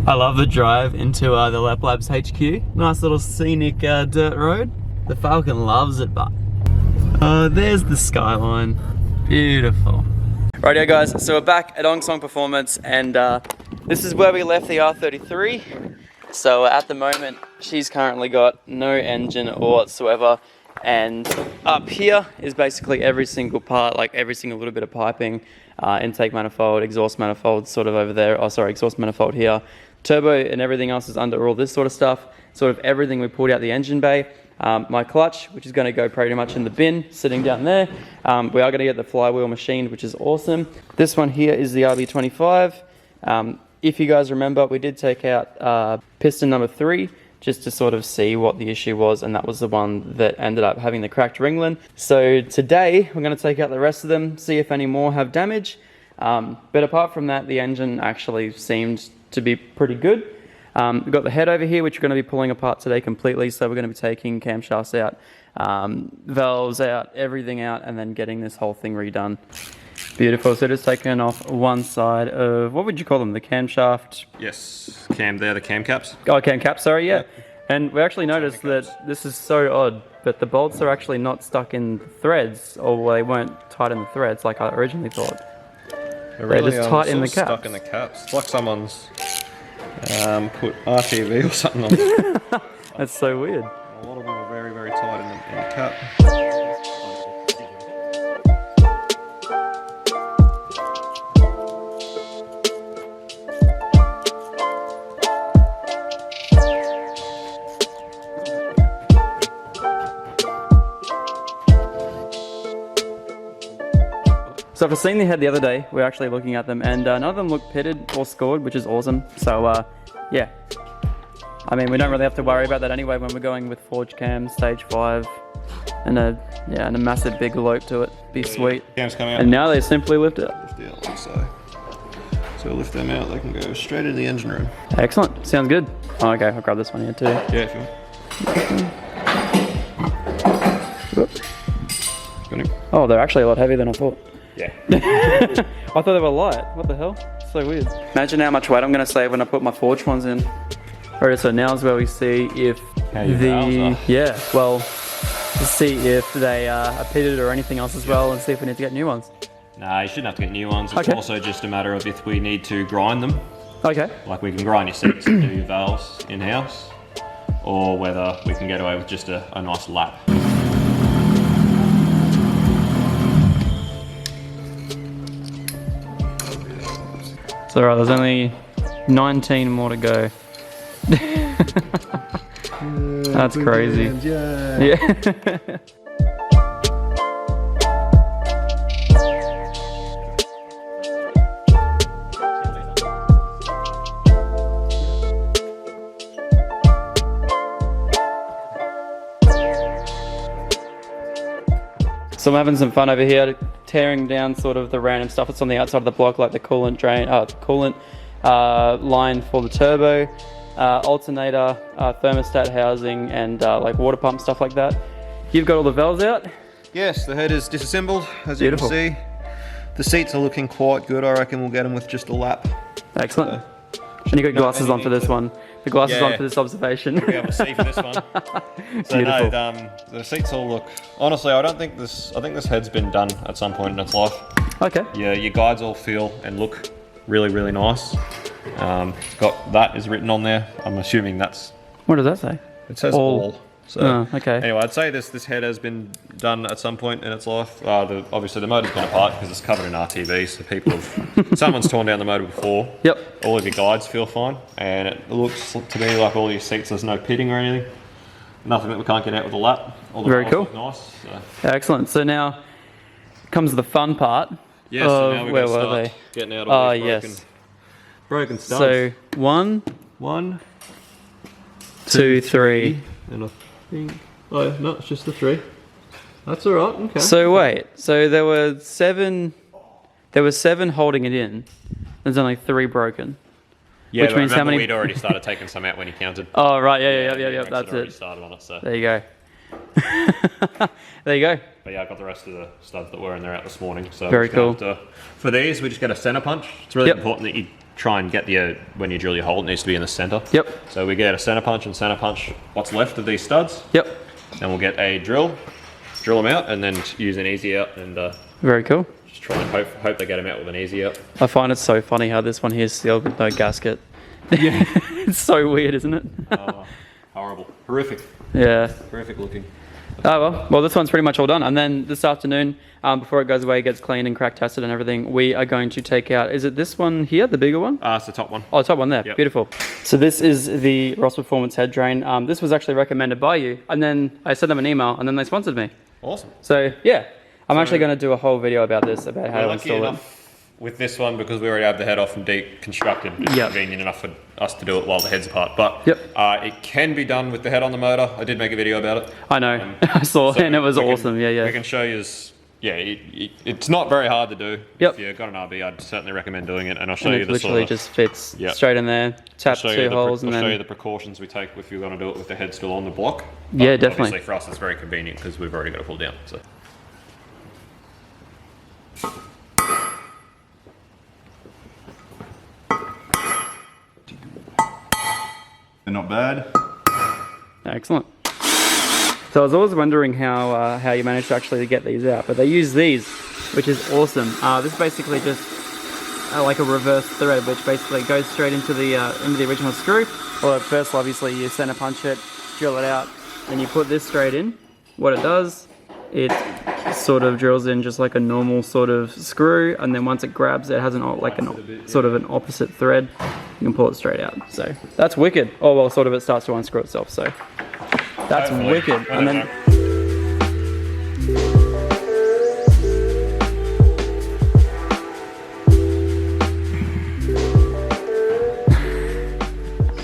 I love the drive into the Lap Labs HQ. Nice little scenic dirt road. The Falcon loves it, but there's the skyline. Beautiful. Rightio guys, so we're back at Ong Song Performance, and this is where we left the R33. So at the moment, she's currently got no engine whatsoever. And up here is basically every single part, like every single little bit of piping, intake manifold, exhaust manifold sort of over there, exhaust manifold here. Turbo and everything else is under all this sort of stuff. Sort of everything we pulled out the engine bay. My clutch, which is going to go pretty much in the bin, sitting down there. We are going to get the flywheel machined, which is awesome. This one here is the RB25. If you guys remember, we did take out piston number 3, just to sort of see what the issue was, and that was the one that ended up having the cracked ringland. So today, we're going to take out the rest of them, see if any more have damage. But apart from that, the engine actually seemed to be pretty good. We've got the head over here, which we're going to be pulling apart today completely. So we're going to be taking camshafts out, valves out, everything out, and then getting this whole thing redone. Beautiful. So just taking off one side of, what would you call them? The camshaft? Yes, they're the cam caps. Oh, cam caps, sorry, yeah. And we actually noticed that this is so odd, but the bolts are actually not stuck in the threads, or they weren't tight in the threads like I originally thought. They're just tight in the caps. Stuck in the caps. It's like someone's put RTV or something on them. That's so weird. A lot of them are very, very tight in the cap. So after seeing the head the other day, we're actually looking at them, and none of them look pitted or scored, which is awesome. So yeah, I mean, we don't really have to worry about that anyway when we're going with forged cams, stage 5, and a massive big lope to it. Be sweet. Cams come out. And now they simply lift it. So lift them out, they can go straight into the engine room. Excellent. Sounds good. Oh, okay, I'll grab this one here too. Yeah, if you want. Oh, they're actually a lot heavier than I thought. Yeah. I thought they were light. What the hell? So weird. Imagine how much weight I'm going to save when I put my forged ones in. Alright, so now is where we see if to see if they are pitted or anything else as well, and see if we need to get new ones. Nah, you shouldn't have to get new ones. It's also just a matter of if we need to grind them. Okay. Like we can grind your seats and do your valves in-house, or whether we can get away with just a nice lap. So right, there's only 19 more to go. That's crazy. Yeah. So I'm having some fun over here, tearing down sort of the random stuff that's on the outside of the block, like the coolant drain, line for the turbo, alternator, thermostat housing, and like water pump, stuff like that. You've got all the valves out? Yes, the head is disassembled, as you can see. The seats are looking quite good. I reckon we'll get them with just a lap. Excellent. And you got glasses on for this one. The glasses on for this observation. You'll be able to see for this one. So no, the seats all look, honestly, I think this head's been done at some point in its life. Okay. Yeah, your guides all feel and look really, really nice. Got that is written on there. I'm assuming that's... What does that say? It says all. So okay. Anyway, I'd say this head has been done at some point in its life. Obviously the motor's been apart because it's covered in RTV, so people have, someone's torn down the motor before. Yep. All of your guides feel fine, and it looks to me like all your seats, there's no pitting or anything. Nothing that we can't get out with a lap. All the Very cool. Look nice. So. Excellent. So now comes the fun part. Yes, so now we're going to start getting out all these broken studs. So one, 2, 3. And I think, oh no, it's just the 3. That's all right. Okay. So wait, so there were 7 holding it in. There's only 3 broken. Yeah, which means how many? We'd already started taking some out when you counted. Oh right, yeah. That's it. Started on it, so. There you go. There you go. But yeah, I got the rest of the studs that were in there out this morning. So very cool. for these, we just get a center punch. It's really important that you try and get the, when you drill your hole, it needs to be in the center. Yep. So we get a center punch and center punch what's left of these studs. Yep. Then we'll get a drill them out, and then use an easy out, and very cool. just try and hope they get them out with an easy out. I find it so funny how this one here is sealed with no gasket. Yeah. It's so weird, isn't it? Horrible. Horrific. Yeah. Horrific looking. Oh well, this one's pretty much all done. And then this afternoon, before it goes away, gets cleaned and crack tested and everything, we are going to take out, is it this one here, the bigger one? It's the top one. Oh, the top one there, Yep. Beautiful. So this is the Ross Performance head drain. This was actually recommended by you. And then I sent them an email and then they sponsored me. Awesome. So yeah, I'm actually going to do a whole video about this, about how to install it. With this one, because we already have the head off and deconstructed, it's convenient enough for us to do it while the head's apart. But it can be done with the head on the motor. I did make a video about it. I know, I saw, and it was awesome. Yeah. We can show you. It's not very hard to do. Yep. If you've got an RB, I'd certainly recommend doing it. And I'll show you the literally just fits straight in there. Tap 2 holes, and then I'll show you the precautions we take if you're going to do it with the head still on the block. Yeah, but definitely. Obviously, for us, it's very convenient because we've already got to pull down. So. They're not bad. Excellent. So I was always wondering how you managed to actually get these out, but they use these, which is awesome. This is basically just like a reverse thread, which basically goes straight into the original screw. Well, at first, obviously, you center punch it, drill it out, then you put this straight in. What it does, it sort of drills in just like a normal sort of screw, and then once it grabs, it has sort of an opposite thread. You can pull it straight out. So that's wicked. Oh well, sort of it starts to unscrew itself. So that's wicked. And then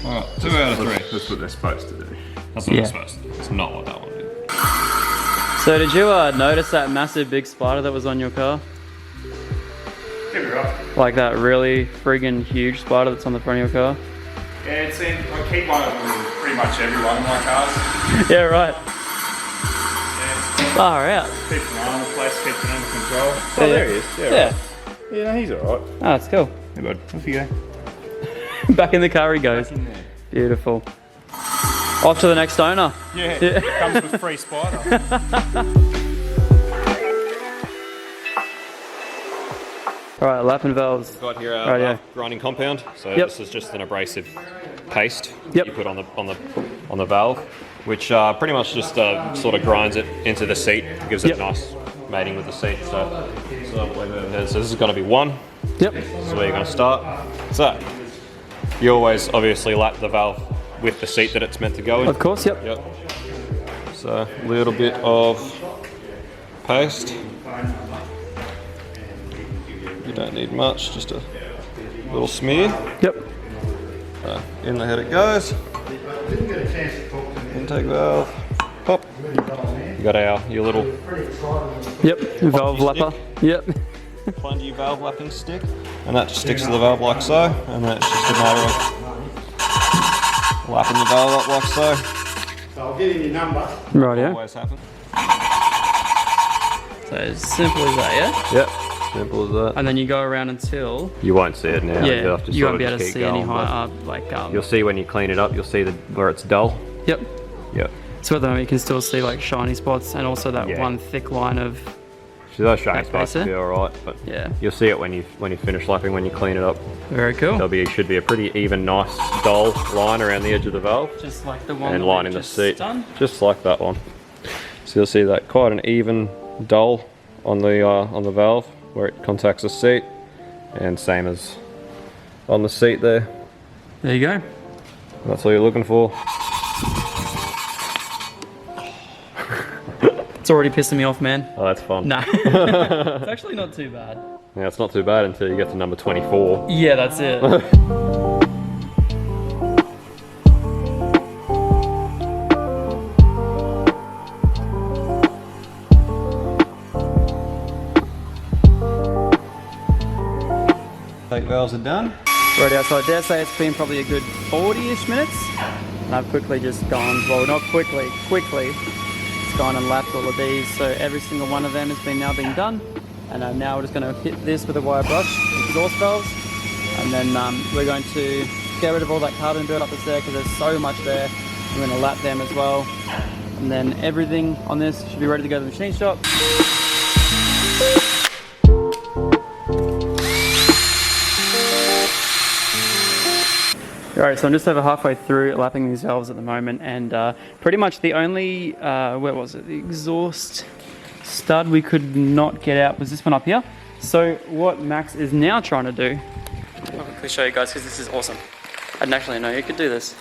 Alright, 2 out of 3. That's what they're supposed to do. That's what it's supposed to do. It's not what that one did. So did you notice that massive big spider that was on your car? Give it right. Like that really friggin' huge spider that's on the front of your car? Yeah, it seems I keep one of them in pretty much every one of my cars. Yeah, right. Far out. Keeps an eye on the place, keeps it under control. Yeah. Oh, there he is. Yeah. Yeah. Right. Yeah, no, he's alright. Oh, that's cool. Hey, bud. Off you go. Back in the car he goes. Back in there. Beautiful. Off to the next owner. Yeah, comes with free spider. Alright, lap and valves. We've got here our grinding compound. So this is just an abrasive paste you put on the valve, which pretty much just sort of grinds it into the seat, gives it a nice mating with the seat. So this is going to be 1. Yep. So where you're going to start. So you always obviously lap the valve with the seat that it's meant to go in. Of course, yep. So a little bit of paste. You don't need much, just a little smear. Yep. In the head it goes. Intake valve. Pop. You got your little valve lapper. Yep. plungy valve lapping stick, and that just sticks to the valve like so, and then it's just a matter of lapping the valve up like so. So I'll get in your number. Right, yeah. Always happens. So as simple as that, yeah? Yep, simple as that. And then you go around until... You won't see it now. Yeah, have to you sort won't be of able to just see keep any going, higher up, you'll see when you clean it up, you'll see where it's dull. Yep. Yep. So at the moment you can still see like shiny spots and also that one thick line of... So those shiny spots will be alright, but you'll see it when you finish lapping, when you clean it up. Very cool. Should be a pretty even, nice, dull line around the edge of the valve. Just like the one and that lining the seat. Just like that one. So you'll see that quite an even, dull on the valve where it contacts the seat, and same as on the seat there. There you go. That's all you're looking for. It's already pissing me off, man. Oh, that's fun. Nah. It's actually not too bad. Yeah, it's not too bad until you get to number 24. Yeah, that's it. Take valves are done. Right outside, I dare say it's been probably a good 40-ish minutes. And I've quickly just gone, well not quickly, just gone and lapped all of these. So every single one of them has now been done. And now we're just going to hit this with a wire brush, exhaust valves. And then we're going to get rid of all that carbon build up that's there because there's so much there. I'm going to lap them as well. And then everything on this should be ready to go to the machine shop. Alright, so I'm just over halfway through lapping these valves at the moment, and pretty much the only, where was it, the exhaust stud we could not get out was this one up here. So what Max is now trying to do, I'll quickly show you guys because this is awesome. I didn't actually know you could do this.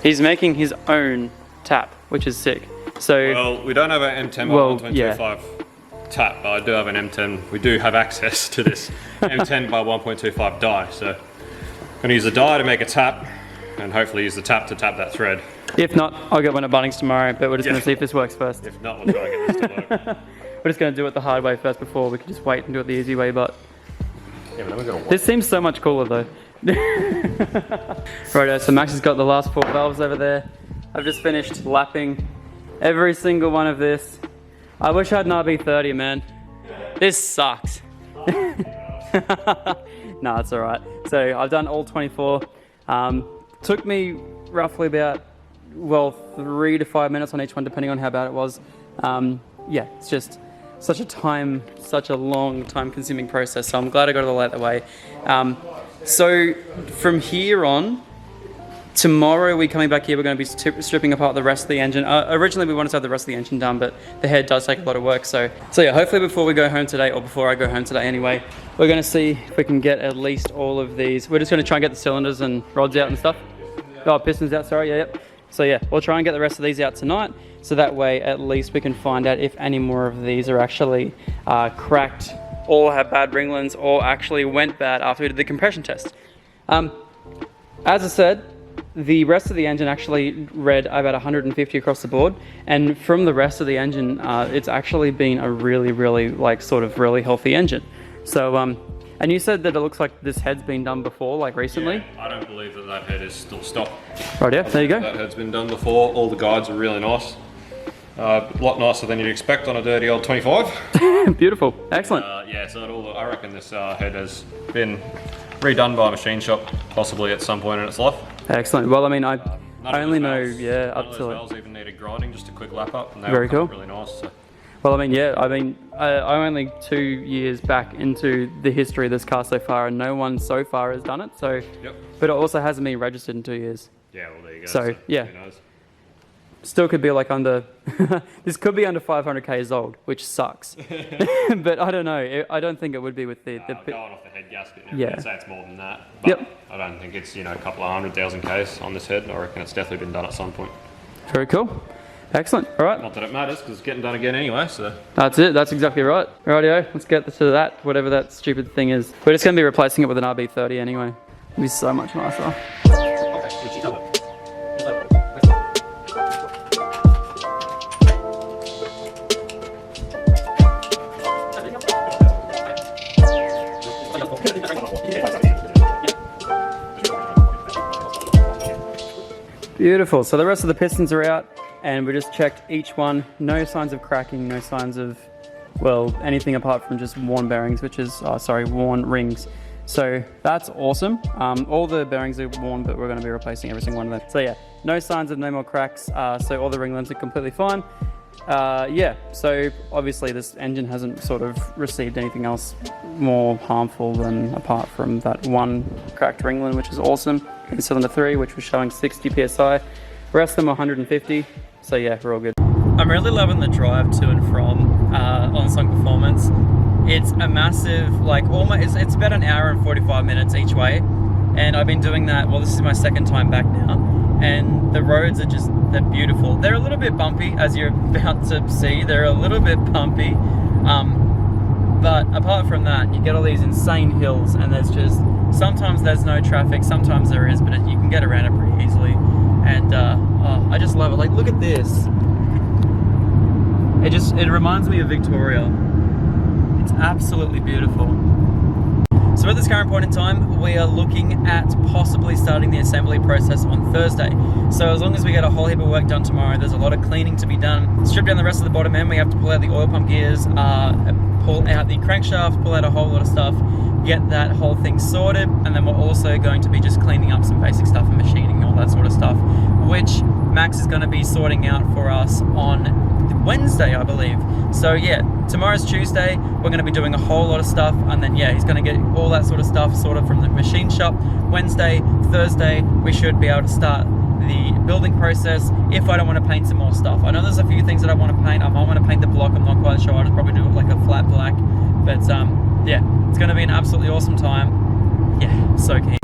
He's making his own tap, which is sick. So well, we don't have an M10 by 1.25 tap, but I do have an M10. We do have access to this M10 by 1.25 die, so I'm going to use the die to make a tap, and hopefully use the tap to tap that thread. If not, I'll get one at Bunnings tomorrow, but we're just going to see if this works first. If not, we'll try and get this to work. We're just going to do it the hard way first before we can just wait and do it the easy way, but yeah, but then this seems so much cooler though. Righto, so Max has got the last 4 valves over there. I've just finished lapping every single one of this. I wish I had an RB30, man. This sucks. Nah, it's alright. So I've done all 24. Took me roughly about, well, 3 to 5 minutes on each one, depending on how bad it was. Yeah, it's just such a long time consuming process. So I'm glad I got it all out of the way. So from here on, tomorrow we're coming back here, we're going to be stripping apart the rest of the engine. Originally we wanted to have the rest of the engine done, but the head does take a lot of work. So yeah, hopefully before we go home today, or before I go home today anyway, we're going to see if we can get at least all of these. We're just going to try and get the cylinders and rods out and stuff. Oh, pistons out, sorry, yep. So yeah, we'll try and get the rest of these out tonight. So that way, at least we can find out if any more of these are actually cracked or have bad ringlets or actually went bad after we did the compression test. As I said, the rest of the engine actually read about 150 across the board, and from the rest of the engine, it's actually been a really really healthy engine. So, and you said that it looks like this head's been done before, like recently? Yeah, I don't believe that head is still stock. Right, yeah, there you go. That head's been done before. All the guides are really nice. A lot nicer than you'd expect on a dirty old 25. Beautiful, excellent. Yeah, it's not all. I reckon this head has been redone by a machine shop, possibly at some point in its life. Excellent. Well, I mean, I only know, yeah, up to it. it. Valves even needed grinding, just a quick lap up, and they Very were cool. Really nice. So. Well, I mean, yeah, I'm only 2 years back into the history of this car so far, and no one so far has done it. So, yep. But it also hasn't been registered in 2 years. Yeah, well, there you go. So yeah. Who knows? Still could be like under, this could be under 500 Ks old, which sucks. But I don't know. I don't think it would be with the going off the head gasket. Yeah. I'd say it's more than that. But Yep. I don't think it's, a couple of 100,000 Ks on this head. I reckon it's definitely been done at some point. Very cool. Excellent. All right. Not that it matters, because it's getting done again anyway, so. That's it. That's exactly right. Rightio. Let's get to that, whatever that stupid thing is. We're just going to be replacing it with an RB30 anyway. It'll be so much nicer. Beautiful. So the rest of the pistons are out, and we just checked each one. No signs of cracking, no signs of, well, anything apart from just worn bearings, which is, worn rings. So that's awesome. All the bearings are worn, but we're going to be replacing every single one of them. So yeah, no signs of no more cracks. So all the ringlets are completely fine. Yeah, so obviously this engine hasn't sort of received anything else more harmful than apart from that one cracked ringlet, which is awesome. In cylinder 3, which was showing 60 PSI. The rest of them are 150. So yeah, we're all good. I'm really loving the drive to and from on Song Performance. It's a massive, it's about an hour and 45 minutes each way. And I've been doing that, well, this is my second time back now. And the roads are they're beautiful. They're a little bit bumpy, as you're about to see. They're a little bit bumpy. But apart from that, you get all these insane hills, and sometimes there's no traffic, sometimes there is, but you can get around it pretty easily. And I just love it. Like, look at this. It reminds me of Victoria. It's absolutely beautiful. So at this current point in time, we are looking at possibly starting the assembly process on Thursday. So as long as we get a whole heap of work done tomorrow, there's a lot of cleaning to be done. Strip down the rest of the bottom end, we have to pull out the oil pump gears, pull out the crankshaft, pull out a whole lot of stuff. get that whole thing sorted, and then we're also going to be just cleaning up some basic stuff and machining, all that sort of stuff, which Max is going to be sorting out for us on Wednesday, I believe. So yeah, tomorrow's Tuesday, we're going to be doing a whole lot of stuff, and then yeah, he's going to get all that sort of stuff sorted from the machine shop. Wednesday, Thursday, we should be able to start the building process if I don't want to paint some more stuff. I know there's a few things that I want to paint. I might want to paint the block, I'm not quite sure. I'll probably do it like a flat black, but yeah, it's going to be an absolutely awesome time. Yeah, so keen.